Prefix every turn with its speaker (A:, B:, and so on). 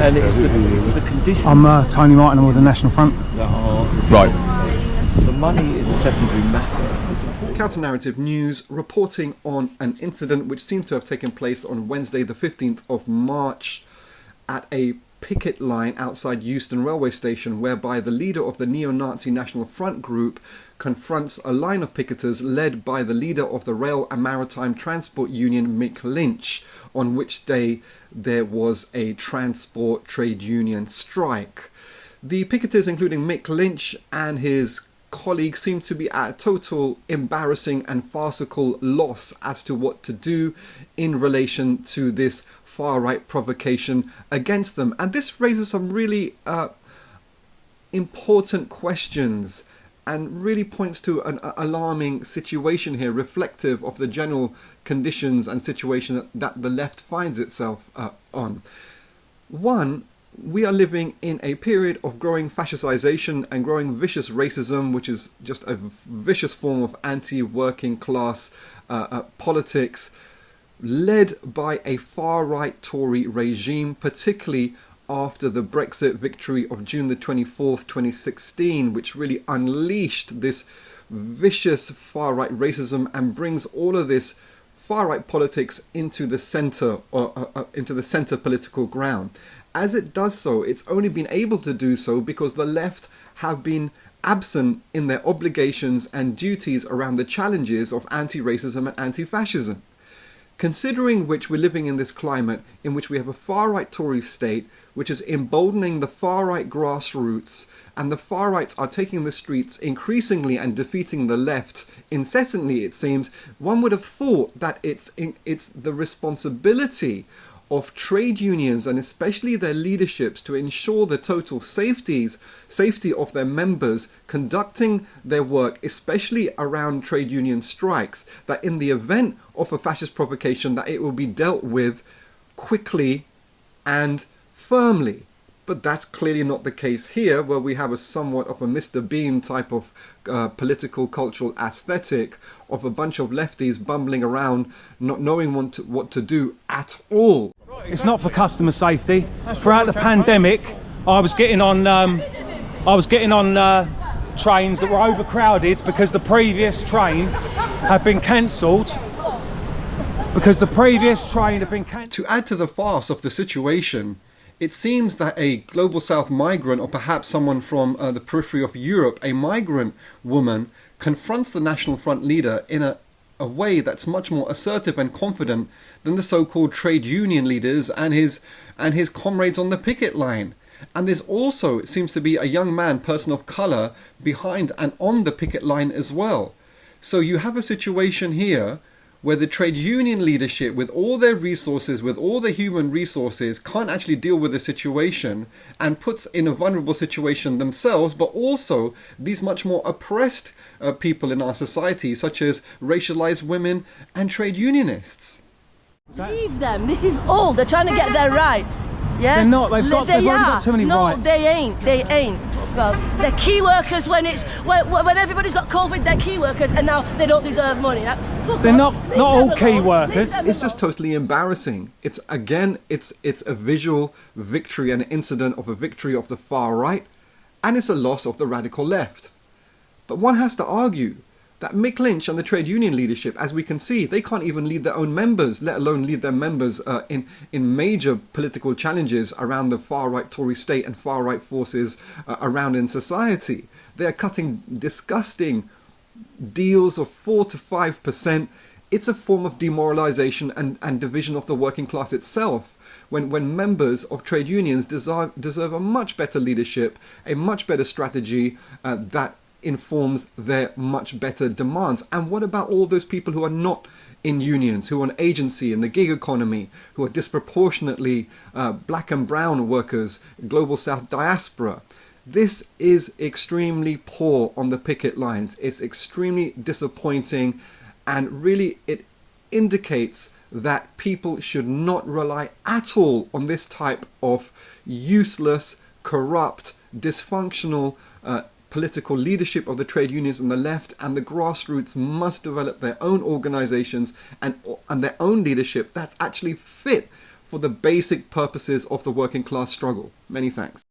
A: And it's the conditions.
B: I'm Tony Martin, I'm with the National Front.
A: That are
C: Right.
A: The money is a secondary matter.
D: Counter-narrative news reporting on an incident which seems to have taken place on Wednesday the 15th of March at a picket line outside Euston railway station, whereby the leader of the neo-Nazi National Front group confronts a line of picketers led by the leader of the Rail and Maritime Transport Union, Mick Lynch, on which day there was a transport trade union strike. The picketers, including Mick Lynch and his colleagues, seem to be at a total embarrassing and farcical loss as to what to do in relation to this far-right provocation against them. And this raises some really important questions and really points to an alarming situation here, reflective of the general conditions and situation that the left finds itself on. One, we are living in a period of growing fascisization and growing vicious racism, which is just a vicious form of anti-working class politics, led by a far-right Tory regime, particularly after the Brexit victory of June the 24th, 2016, which really unleashed this vicious far-right racism and brings all of this far-right politics into the centre political ground. As it does so, it's only been able to do so because the left have been absent in their obligations and duties around the challenges of anti-racism and anti-fascism. Considering which we're living in this climate in which we have a far-right Tory state which is emboldening the far-right grassroots, and the far-rights are taking the streets increasingly and defeating the left incessantly, it seems, one would have thought that it's the responsibility of trade unions and especially their leaderships to ensure the total safety of their members conducting their work, especially around trade union strikes, that in the event of a fascist provocation that it will be dealt with quickly and firmly. But that's clearly not the case here, where we have a somewhat of a Mr. Bean type of political cultural aesthetic of a bunch of lefties bumbling around, not knowing what to do at all.
B: It's not for customer safety. Throughout the pandemic, I was getting on trains that were overcrowded because the previous train had been cancelled.
D: To add to the farce of the situation, it seems that a Global South migrant, or perhaps someone from the periphery of Europe, a migrant woman, confronts the National Front leader in a way that's much more assertive and confident than the so-called trade union leaders and his comrades on the picket line. And there's also, it seems to be, a young man, person of colour, behind and on the picket line as well. So you have a situation here where the trade union leadership, with all their resources, with all the human resources, can't actually deal with the situation and puts in a vulnerable situation themselves, but also these much more oppressed people in our society, such as racialized women and trade unionists.
E: Leave them. This is all. They're trying to get their rights. Yeah?
B: They're not. They've already got too many rights.
E: No, they ain't. Well, they're key workers when everybody's got COVID. They're key workers, and now they don't deserve money.
B: They're not all key workers.
D: It's just totally embarrassing. It's a visual victory, an incident of a victory of the far right, and it's a loss of the radical left. But one has to argue that Mick Lynch and the trade union leadership, as we can see, they can't even lead their own members, let alone lead their members in major political challenges around the far-right Tory state and far-right forces around in society. They are cutting disgusting deals of 4 to 5%. It's a form of demoralization and division of the working class itself, when members of trade unions deserve a much better leadership, a much better strategy that informs their much better demands. And what about all those people who are not in unions, who are on agency in the gig economy, who are disproportionately black and brown workers, Global South diaspora? This is extremely poor on the picket lines. It's extremely disappointing, and really it indicates that people should not rely at all on this type of useless, corrupt, dysfunctional political leadership of the trade unions on the left, and the grassroots must develop their own organizations and their own leadership that's actually fit for the basic purposes of the working class struggle. Many thanks.